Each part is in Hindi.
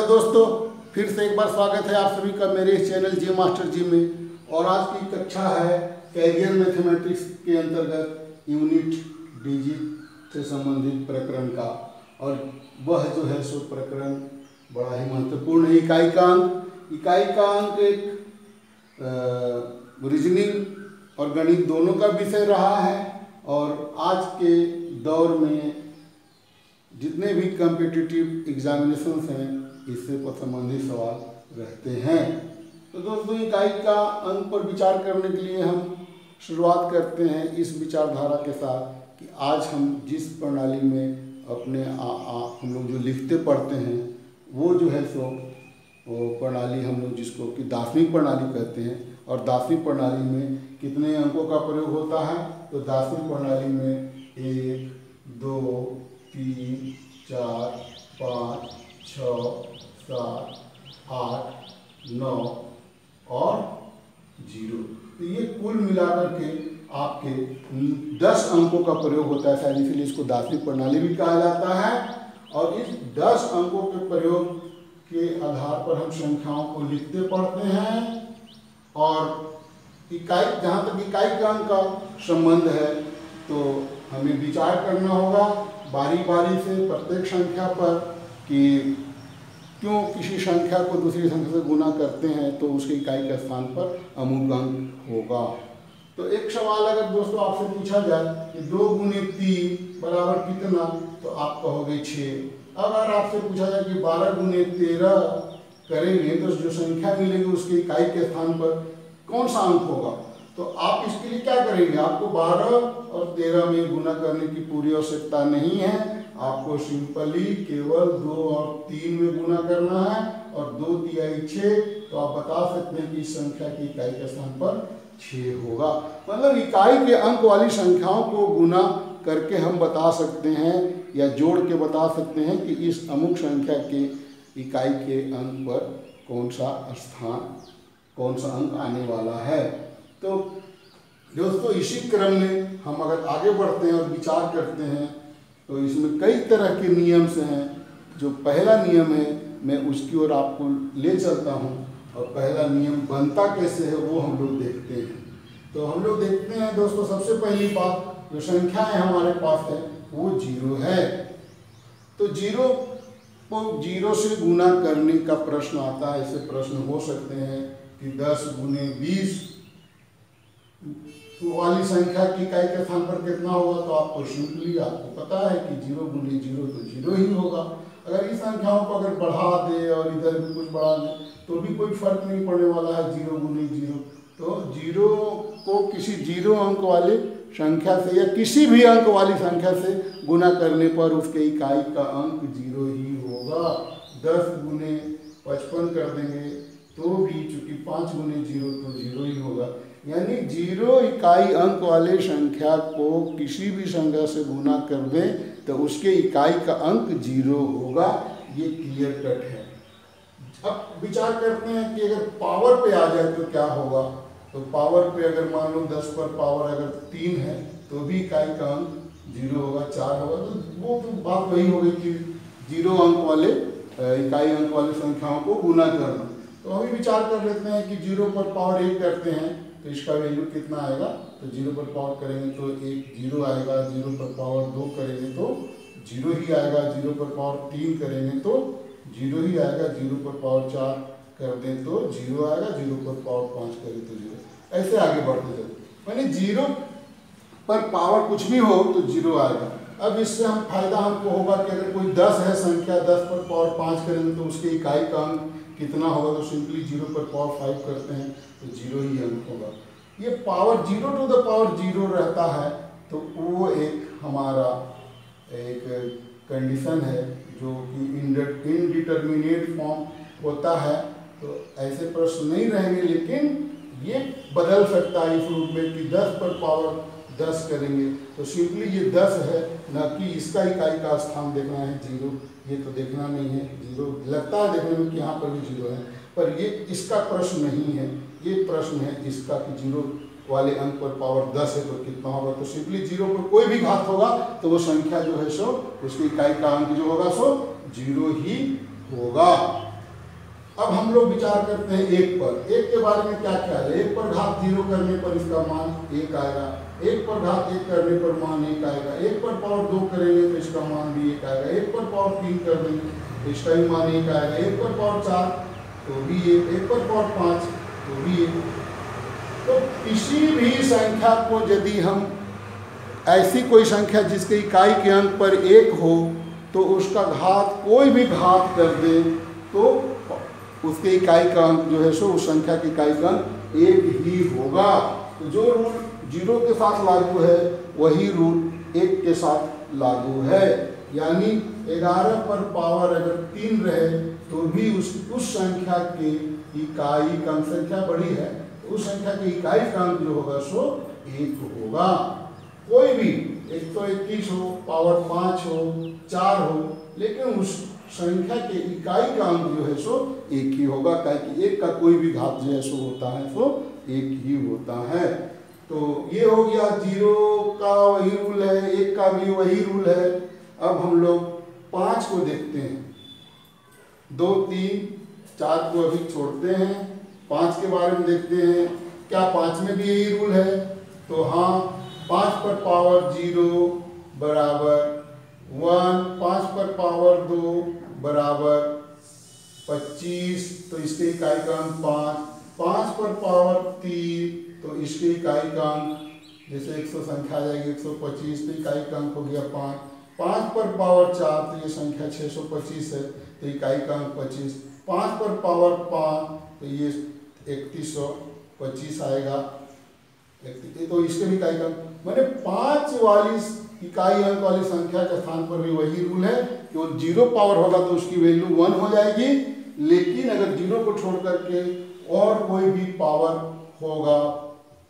दोस्तों, फिर से एक बार स्वागत है आप सभी का मेरे इस चैनल जी मास्टर जी में। और आज की कक्षा है कैरियर मैथमेटिक्स के अंतर्गत यूनिट डिजिट से संबंधित प्रकरण का। और वह जो है सो प्रकरण बड़ा ही महत्वपूर्ण है। इकाई का अंक एक रीजनिंग और गणित दोनों का विषय रहा है। और आज के दौर में जितने भी कॉम्पिटिटिव एग्जामिनेशंस हैं इससे संबंधित सवाल रहते हैं। तो दोस्तों, इकाई का अंक पर विचार करने के लिए हम शुरुआत करते हैं इस विचारधारा के साथ कि आज हम जिस प्रणाली में अपने हम लोग जो लिखते पढ़ते हैं वो जो है सो वो प्रणाली हम लोग जिसको कि दार्शनिक प्रणाली कहते हैं। और दार्शनिक प्रणाली में कितने अंकों का प्रयोग होता है? तो दार्शनिक प्रणाली में 1, 2, 3, 4, 5, 6, 7, 8, 9 और 0। तो ये कुल मिलाकर के आपके 10 अंकों का प्रयोग होता है। शायद इसीलिए इसको दार्शनिक प्रणाली भी कहा जाता है। और इस 10 अंकों के प्रयोग के आधार पर हम संख्याओं को लिखते पढ़ते हैं। और इकाई, जहाँ तक इकाई के अंक का संबंध है तो हमें विचार करना होगा बारी बारी से प्रत्येक संख्या पर कि क्यों किसी संख्या को दूसरी संख्या से गुना करते हैं तो उसके इकाई के स्थान पर अमुक अंक होगा। तो एक सवाल अगर दोस्तों आपसे पूछा जाए कि 2 गुने 3 बराबर कितना, तो आप कहोगे 6। अगर आपसे पूछा जाए कि 12 गुने 13 करेंगे तो जो संख्या मिलेगी उसके इकाई के स्थान पर कौन सा अंक होगा, तो आप इसके लिए क्या करेंगे? आपको 12 और 13 में गुना करने की पूरी आवश्यकता नहीं है। आपको सिंपली केवल 2 और 3 में गुना करना है और 2 तिहाई 6, तो आप बता सकते हैं कि इस संख्या की इकाई के स्थान पर 6 होगा। मतलब इकाई के अंक वाली संख्याओं को गुना करके हम बता सकते हैं या जोड़ के बता सकते हैं कि इस अमुक संख्या के इकाई के अंक पर कौन सा अंक आने वाला है। तो दोस्तों, इसी क्रम में हम अगर आगे बढ़ते हैं और विचार करते हैं तो इसमें कई तरह के नियम से हैं। जो पहला नियम है मैं उसकी ओर आपको ले चलता हूं। और पहला नियम बनता कैसे है वो हम लोग देखते हैं। तो हम लोग देखते हैं दोस्तों, सबसे पहली बात, जो संख्याएं हमारे पास है वो 0 है। तो 0 को 0 से गुना करने का प्रश्न आता है। ऐसे प्रश्न हो सकते हैं कि 10 गुने 20 वाली संख्या की इकाई के स्थान पर कितना होगा, तो आपको सिंपली आपको पता है कि 0 गुने 0 तो 0 ही होगा। अगर इस संख्याओं को अगर बढ़ा दे और इधर भी कुछ बढ़ा दे तो भी कोई फर्क नहीं पड़ने वाला है 0 गुने 0। तो 0 को किसी 0 अंक वाले संख्या से या किसी भी अंक वाली संख्या से गुना करने पर उसके इकाई का अंक 0 ही होगा। 10 गुने 55 कर देंगे तो भी चूंकि 5 गुने 0 तो 0 ही होगा। यानी 0 इकाई अंक वाले संख्या को किसी भी संख्या से गुना कर दें तो उसके इकाई का अंक 0 होगा। ये क्लियर कट है। अब विचार करते हैं कि अगर पावर पे आ जाए तो क्या होगा। तो पावर पे अगर मान लो 10 पर पावर अगर 3 है तो भी इकाई का अंक 0 होगा, 4 होगा। तो वो तो बात वही होगी कि 0 अंक वाले इकाई अंक वाली संख्याओं को गुना करना। तो अभी विचार कर लेते हैं कि 0 पर पावर 1 करते हैं तो इसका वैल्यू कितना आएगा। तो 0 पर पावर करेंगे तो 1 0 आएगा। 0 पर पावर 2 करेंगे तो 0 ही आएगा। 0 पर पावर 3 करेंगे तो 0 ही आएगा। 0 पर पावर 4 कर दें तो 0 आएगा। 0 पर पावर 5 करें तो 0। ऐसे आगे बढ़ते चलते यानी 0 पर पावर कुछ भी हो तो 0 आएगा। अब इससे हम फायदा हमको होगा कि अगर कोई 10 है संख्या, 10 पर पावर 5 करेंगे तो उसके इकाई का अंक कितना होगा। तो सिंपली 0 पर पावर 5 करते हैं तो 0 ही अंक होगा। ये पावर 0 टू द पावर 0 रहता है तो वो एक हमारा एक कंडीशन है जो कि इनडिटर्मिनेट फॉर्म होता है। तो ऐसे प्रश्न नहीं रहेंगे, लेकिन ये बदल सकता है इस रूप में कि 10 पर पावर 10 करेंगे तो सिंपली ये 10 है, न कि इसका इकाई का स्थान देखना है 0। ये तो देखना नहीं है। 0 लगता है देखने में कि यहाँ पर भी 0 है, पर ये इसका प्रश्न नहीं है। ये प्रश्न है इसका कि 0 वाले अंक पर पावर 10 है तो कितना होगा। तो सिंपली 0 पर कोई भी घात होगा तो वो संख्या जो है सो उसकी इकाई का अंक जो होगा सो 0 ही होगा। अब हम लोग विचार करते हैं एक पर। एक के बारे में क्या ख्याल है? एक पर घात 0 करने पर इसका मान 1 आएगा, एक पर घात 1 करने पर मान 1 आएगा, एक पर पावर 2 करेंगे तो इसका मान भी 1 आएगा, एक पर पावर 3 कर देंगे तो इसका भी मान 1 आएगा, एक पर पावर 4 तो भी 1, एक पर पावर 5 तो भी 1। तो किसी भी संख्या को यदि हम ऐसी कोई संख्या जिसके इकाई के अंक पर 1 हो तो उसका घात कोई भी घात कर दे तो उसके इकाई का अंक जो है सो उस संख्या की इकाई का अंक 1 ही होगा। तो जो रूल 0 के साथ लागू है वही रूल 1 के साथ लागू है। यानी 11 पर पावर अगर 3 रहे तो भी उस संख्या के इकाई का अंक, संख्या बड़ी है तो उस संख्या की इकाई का अंक जो होगा सो 1 होगा। कोई भी 121 हो, पावर 5 हो, 4 हो, लेकिन उस संख्या के इकाई का अंक जो है सो 1 ही होगा, क्योंकि 1 का कोई भी घात जो है सो होता है सो 1 ही होता है। तो ये हो गया 0 का वही रूल है, 1 का भी वही रूल है। अब हम लोग 5 को देखते हैं। 2, 3, 4 को अभी छोड़ते हैं, 5 के बारे में देखते हैं। क्या 5 में भी यही रूल है? तो हाँ, 5 पर पावर 0 बराबर 1, 5 पर पावर 2 बराबर 25, तो इसके इकाई का अंक 5, 5 पर पावर 3 तो इसके इकाई का अंक, जैसे 100 संख्या आ जाएगी 125 तो इकाई का अंक हो गया 5, 5 पर पावर 4 तो ये संख्या 625 है तो इकाई का अंक 25, 5 पर पावर 5 तो ये 3125 आएगा, तो इसके भी इकाई का अंक, मैंने 5 वाली इकाई अंक वाली संख्या के स्थान पर भी वही रूल है कि वो 0 पावर होगा तो उसकी वैल्यू 1 हो जाएगी, लेकिन अगर 0 को छोड़ करके और कोई भी पावर होगा,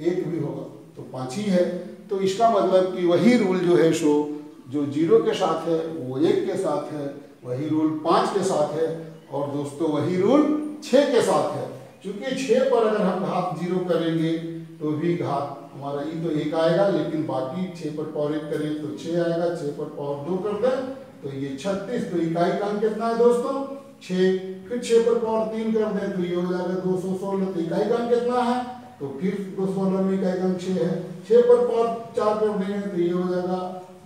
1 भी होगा तो 5 ही है। तो इसका मतलब कि वही रूल जो है सो जो 0 के साथ है वो 1 के साथ है, वही रूल 5 के साथ है, और दोस्तों वही रूल 6 के साथ है। क्योंकि 6 पर अगर हम घात 0 करेंगे तो भी घात हमारा ये तो 1 आएगा, लेकिन बाकी 6 पर पावर 1 करें तो 6 आएगा, 6 पर पावर 2 कर दें तो ये 36, तो इकाई का अंक कितना है दोस्तों? 6। फिर 6 पर पावर 3 कर दें तो ये हो जाएगा 216, तो इकाई का अंक कितना है? तो फिर 216 में इकाई का अंक 6 है। 6 पर पावर 4 कर देंगे तो ये हो जाएगा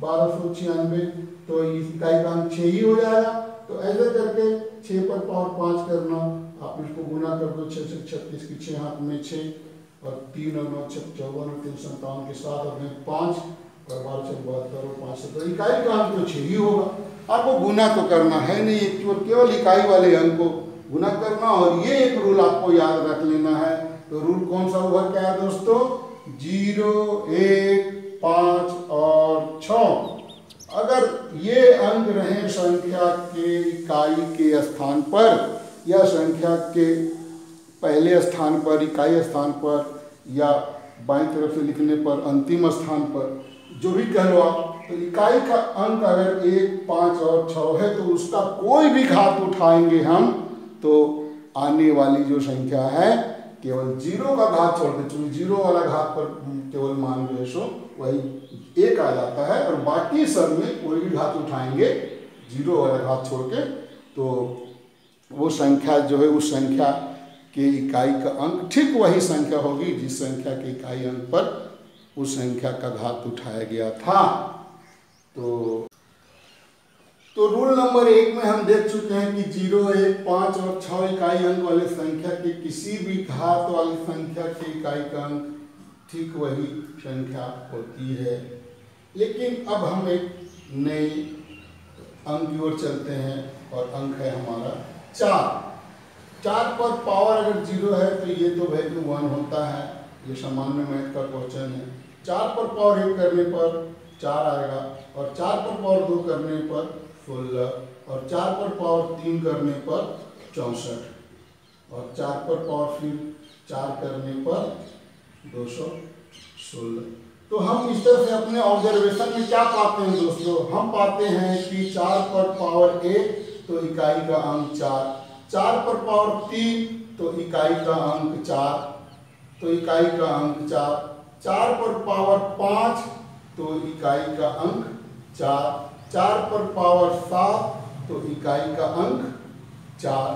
1296, तो इकाई का अंक 6 ही हो जाएगा। तो ऐसे करके 6 पर पावर 5 करना, आप इसको गुना कर दो, 6 से 36 की 6 हाथ में 6 और 3 और 9 54 और 357 के साथ और 5 और 12 से 72 और 5 से, तो इकाई का अंक तो 6 ही होगा। आपको गुना तो करना है नहीं, केवल इकाई वाले अंक को गुना करना, और ये एक रूल आपको याद रख लेना है। तो रूल कौन सा हुआ, क्या है दोस्तों? 0, 1, 5 और 6। अगर ये अंक रहे संख्या के इकाई के स्थान पर या संख्या के पहले स्थान पर, इकाई स्थान पर, या बाईं तरफ से लिखने पर अंतिम स्थान पर, जो भी कह लो आप, तो इकाई का अंक अगर 1, 5 और 6 है तो उसका कोई भी घात उठाएंगे हम तो आने वाली जो संख्या है केवल 0 का घात छोड़ के, चूंकि 0 वाला घात पर केवल मान जो है सो वही 1 आ जाता है, और बाकी सब में कोई भी घात उठाएंगे 0 वाला घात छोड़ के, तो वो संख्या जो है उस संख्या के इकाई का अंक ठीक वही संख्या होगी जिस संख्या के इकाई अंक पर उस संख्या का घात उठाया गया था। तो रूल नंबर 1 में हम देख चुके हैं कि 0, 1, 5 और 6 इकाई अंक वाले संख्या के किसी भी घात वाली संख्या के इकाई का अंक ठीक वही संख्या होती है। लेकिन अब हम एक नए अंक की ओर चलते हैं, और अंक है हमारा 4। 4 पर पावर अगर 0 है तो ये तो वैल्यू 1 होता है, ये सामान्य मैथ का क्वेश्चन है। 4 पर पावर 1 करने पर 4 आएगा, और 4 पर पावर 2 करने पर 16, और 4 पर पावर 3 करने पर 64, और 4 पर पावर फिर 4 करने पर 216। तो हम इस तरह से अपने ऑब्जर्वेशन में क्या पाते हैं दोस्तों? हम पाते हैं कि 4 पर पावर 1 तो इकाई का अंक 4, 4 पर पावर 3 तो इकाई का अंक 4, तो इकाई का अंक 4, 4 पर पावर 5 तो इकाई का अंक 4, 4 पर पावर 7 तो इकाई का अंक 4,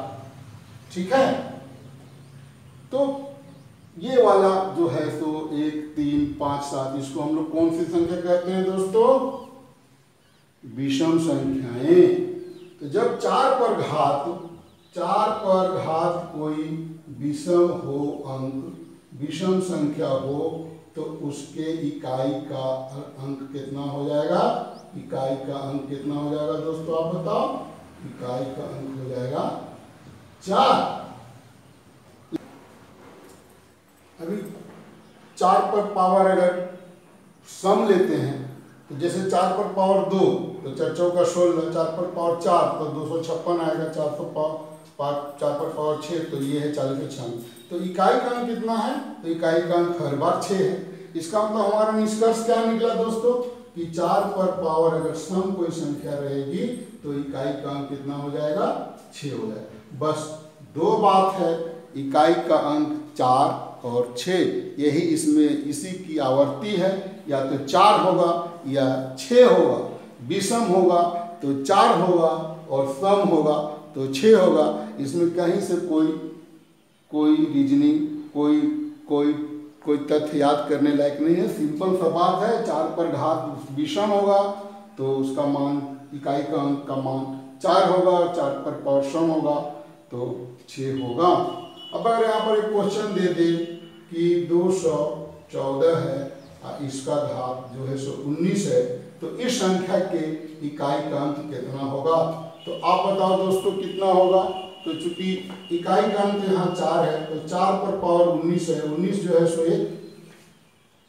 ठीक है। तो ये वाला जो है सो 1, 3, 5, 7 इसको हम लोग कौन सी संख्या कहते हैं दोस्तों? विषम संख्याएं। तो जब 4 पर घात कोई विषम हो अंक, विषम संख्या हो, तो उसके इकाई का अंक कितना हो जाएगा? इकाई का अंक कितना हो जाएगा दोस्तों, आप बताओ? इकाई का अंक हो जाएगा 4। अभी 4 पर पावर अगर सम लेते हैं तो जैसे 4 पर पावर 2 तो 4 चौका 16, 4 पर पावर 4 तो 256 आएगा, 4 पर पावर 6 तो ये है 4096। तो इकाई का अंक कितना है? तो इकाई का अंक हर बार 6 है। इसका मतलब हमारा निष्कर्ष क्या निकला दोस्तों कि 4 पर पावर अगर सम कोई संख्या रहेगी तो इकाई का अंक कितना हो जाएगा? 6 हो जाएगा। बस 2 बात है, इकाई का अंक 4 और 6, यही इसमें इसी की आवर्ती है। या तो 4 होगा या 6 होगा, विषम होगा तो 4 होगा और सम होगा तो 6 होगा। इसमें कहीं से कोई रीजनिंग, कोई तथ्य याद करने लायक नहीं है। सिंपल सा बात है, 4 पर घात विषम होगा तो उसका मान, इकाई का अंक का मान 4 होगा, और 4 पर पावर सम होगा तो 6 होगा। अब अगर यहाँ पर एक क्वेश्चन दे दे कि 214 है, इसका घात जो है सो 19 है, तो इस संख्या के इकाई का अंक कितना होगा? तो आप बताओ दोस्तों कितना होगा? तो चूंकि इकाई का अंक यहाँ 4 है तो 4 पर पावर 19 है। 19 जो है सो एक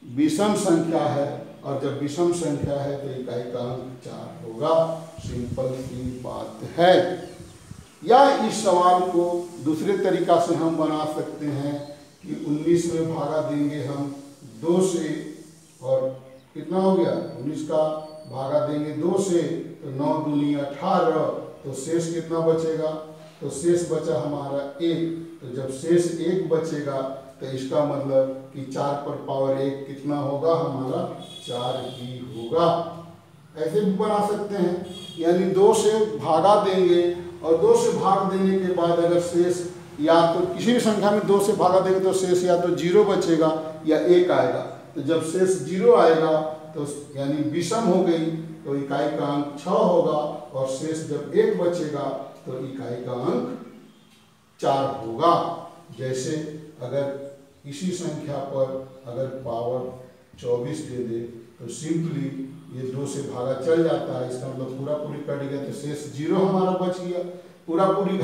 विषम संख्या है, और जब विषम संख्या है तो इकाई का अंक 4 होगा। सिंपल सी बात है। या इस सवाल को दूसरे तरीका से हम बना सकते हैं कि 19 में भागा देंगे हम 2 से, और कितना हो गया? 19 का भागा देंगे 2 से तो 9 दूनी 18, तो शेष कितना बचेगा? तो शेष बचा हमारा 1। तो जब शेष 1 बचेगा तो इसका मतलब कि 4 पर पावर 1 कितना होगा? हमारा 4 ही होगा। ऐसे भी बना सकते हैं, यानी 2 से भागा देंगे और 2 से भाग देने के बाद अगर शेष, या तो किसी भी संख्या में 2 से भागा देंगे तो शेष या तो 0 बचेगा या 1 आएगा। तो जब शेष 0 आएगा तो यानी विषम हो गई, तो इकाई का अंक 6 होगा, और शेष जब 1 बचेगा तो इकाई का अंक 4 होगा। जैसे अगर इसी संख्या पर अगर पावर 24 दे दे तो सिंपली ये 2 से भागा चल जाता है, इसका मतलब पूरा पूरी कट गया तो शेष 0 हमारा बच गया। पूरा पूरी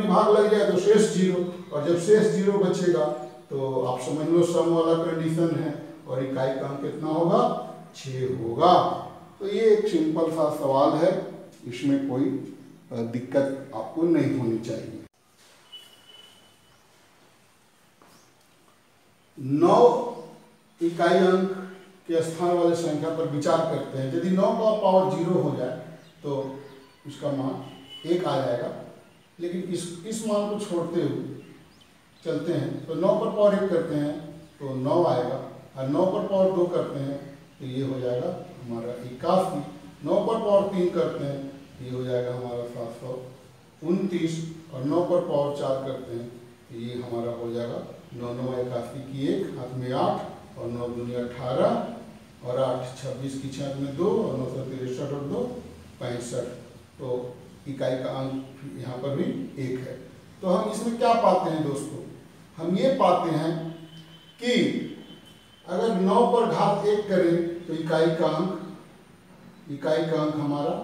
भाग लग जाए तो शेष 0, और जब शेष 0 बचेगा तो आप समझ लो सम वाला कंडीशन है, और इकाई का अंक कितना होगा? 6 होगा। तो ये एक सिंपल सा सवाल है, इसमें कोई दिक्कत आपको नहीं होनी चाहिए। 9 इकाई अंक के स्थान वाले संख्या पर विचार करते हैं। यदि 9 का पावर 0 हो जाए तो उसका मान 1 आ जाएगा, लेकिन इस मान को छोड़ते हुए चलते हैं तो 9 पर पावर 1 करते हैं तो 9 आएगा, और 9 पर पावर 2 करते हैं तो ये हो जाएगा हमारा 81। 9 पर पावर 3 करते हैं ये हो जाएगा हमारा 729, और 9 पर पावर 4 करते हैं तो ये हमारा हो जाएगा 9 9 81 की 1 हाथ में 8, और 9 दूनी 18, और 8 26 की 6 में 2, और 9 63 और 2 65। तो इकाई का अंक यहाँ पर भी 1 है। तो हम इसमें क्या पाते हैं दोस्तों? हम ये पाते हैं कि अगर 9 पर घात 1 करें तो इकाई का अंक हमारा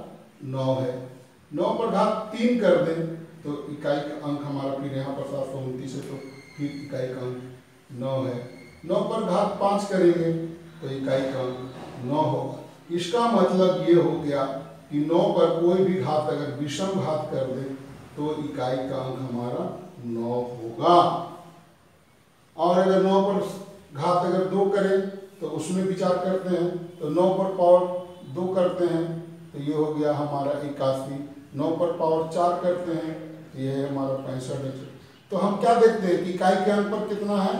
9 है। 9 पर घात 3 कर दें तो इकाई का अंक हमारा फिर यहाँ पर 729 है, तो फिर इकाई का अंक 9 है। 9 पर घात 5 करेंगे तो इकाई का अंक 9 होगा। इसका मतलब ये हो गया कि 9 पर कोई भी घात अगर विषम घात कर दे तो इकाई का अंक हमारा 9 होगा। और अगर 9 पर घात अगर 2 करें तो उसमें विचार करते हैं तो 9 पर पावर 2 करते हैं तो ये हो गया हमारा 81। 9 पर पावर 4 करते हैं तो ये है हमारा 65। तो हम क्या देखते हैं कि इकाई के अंक पर कितना है?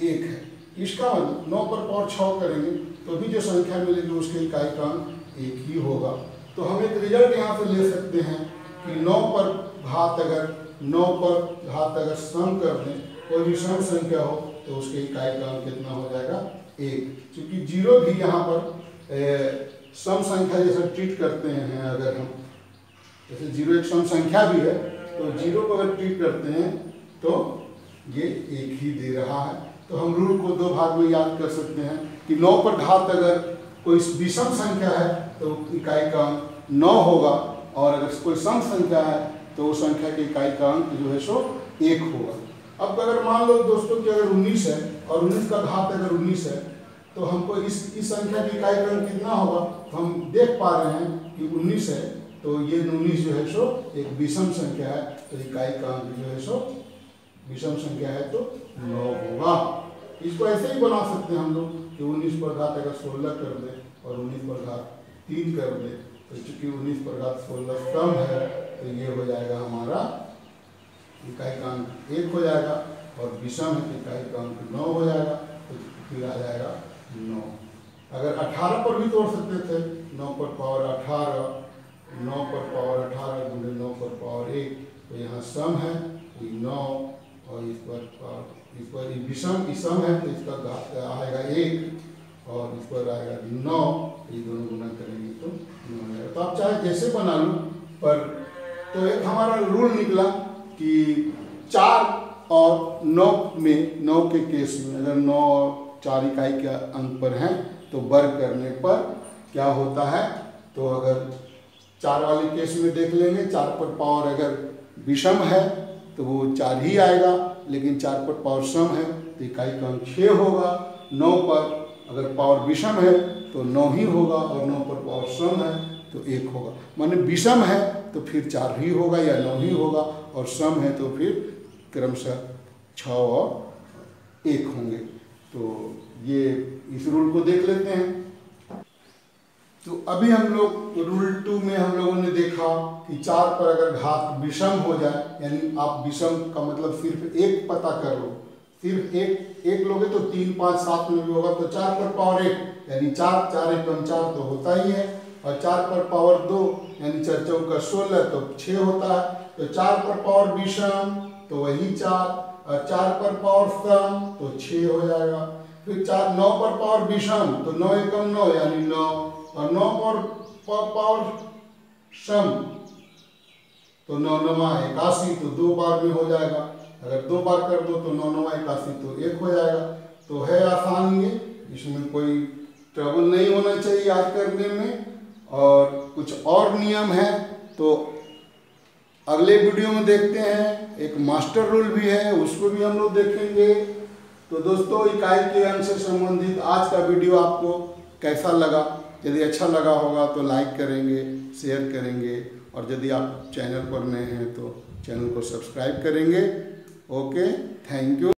1 है। इसका मतलब 9 पर पावर 6 करेंगे तो भी जो संख्या मिलेगी उसके इकाई का अंक 1 ही होगा। तो हम एक रिजल्ट यहाँ से ले सकते हैं कि 9 पर घात अगर 9 पर घात अगर सम कर दें, कोई भी सम संख्या हो तो उसके इकाई का अंक कितना हो जाएगा 1। क्योंकि 0 भी यहाँ पर सम संख्या जैसा ट्रीट करते हैं। अगर हम जैसे 0 एक सम संख्या भी है तो 0 को अगर ट्रीट करते हैं तो ये 1 ही दे रहा है। तो हम रूल को 2 भाग में याद कर सकते हैं कि 9 पर घात अगर कोई विषम संख्या है तो इकाई का अंक 9 होगा, और अगर कोई सम संख्या है तो उस संख्या की इकाई का अंक जो है सो 1 होगा। अब अगर मान लो दोस्तों कि अगर 19 है और 19 का घात अगर 19 है तो हमको इस संख्या की इकाई का अंक कितना होगा, तो हम देख पा रहे हैं कि 19 है तो ये 19 जो है सो एक विषम संख्या है, तो इकाई का अंक जो है सो विषम संख्या है तो 9 होगा। इसको ऐसे ही बना सकते हैं हम लोग कि 19 पर घात अगर 16 कर दे और 19 पर घात 3 कर दे, तो चूंकि 19 पर घात 16 कम है तो ये हो जाएगा हमारा इकाई का अंक 1 हो जाएगा, और विषम है तो इकाई का अंक 9 हो जाएगा, तो फिर आ जाएगा 9। अगर 18 पर भी तोड़ सकते थे, 9 पर पावर 18, 9 पर पावर 18 गुणे 9 पर पावर 1, तो यहाँ सम है 9, और इस पर विषम है तो इसका घात आएगा 1, और इस पर आएगा 9, ये दोनों गुना करेंगे तो 9 आएगा। तो आप चाहे जैसे बना लो, पर तो एक हमारा रूल निकला कि 4 और 9 में, 9 के केस में अगर 9 और 4 इकाई के अंक पर हैं तो वर्ग करने पर क्या होता है, तो अगर 4 वाले केस में देख लेंगे, 4 पर पावर अगर विषम है तो वो 4 ही आएगा, लेकिन 4 पर पावर सम है तो इकाई का अंक 6 होगा। 9 पर अगर पावर विषम है तो 9 ही होगा, और 9 पर पावर सम है तो 1 होगा। माने विषम है तो फिर 4 ही होगा या 9 ही होगा, और सम है तो फिर क्रमशः 6 और 1 होंगे। तो ये इस रूल को देख लेते हैं। तो अभी हम लोग रूल 2 में हम लोगों ने देखा कि 4 पर अगर घात विषम हो जाए, यानी आप विषम का मतलब सिर्फ 1 पता कर लो, सिर्फ एक लोगे तो 3, 5, 7 में भी होगा, तो 4 पर पावर 1 यानी 4, 4 एकम 4 तो होता ही है, और 4 पर पावर 2 यानी 4 चौका 16 तो 6 होता है। तो 4 पर पावर विषम तो वही 4, और 4 पर पावर सम तो 6 हो जाएगा। फिर 9 पर पावर विषम तो 9 एकम 9 यानी 9, और 9 पर पावर सम तो 9 9 81 तो 2 बार में हो जाएगा। अगर 2 बार कर दो तो 9 9 81 तो 1 हो जाएगा। तो है आसान, ये इसमें कोई ट्रबल नहीं होना चाहिए याद करने में। और कुछ और नियम है तो अगले वीडियो में देखते हैं। एक मास्टर रूल भी है, उसको भी हम लोग देखेंगे। तो दोस्तों, इकाई के अंक से संबंधित आज का वीडियो आपको कैसा लगा? यदि अच्छा लगा होगा तो लाइक करेंगे, शेयर करेंगे, और यदि आप चैनल पर नए हैं तो चैनल को सब्सक्राइब करेंगे। Okay, thank you.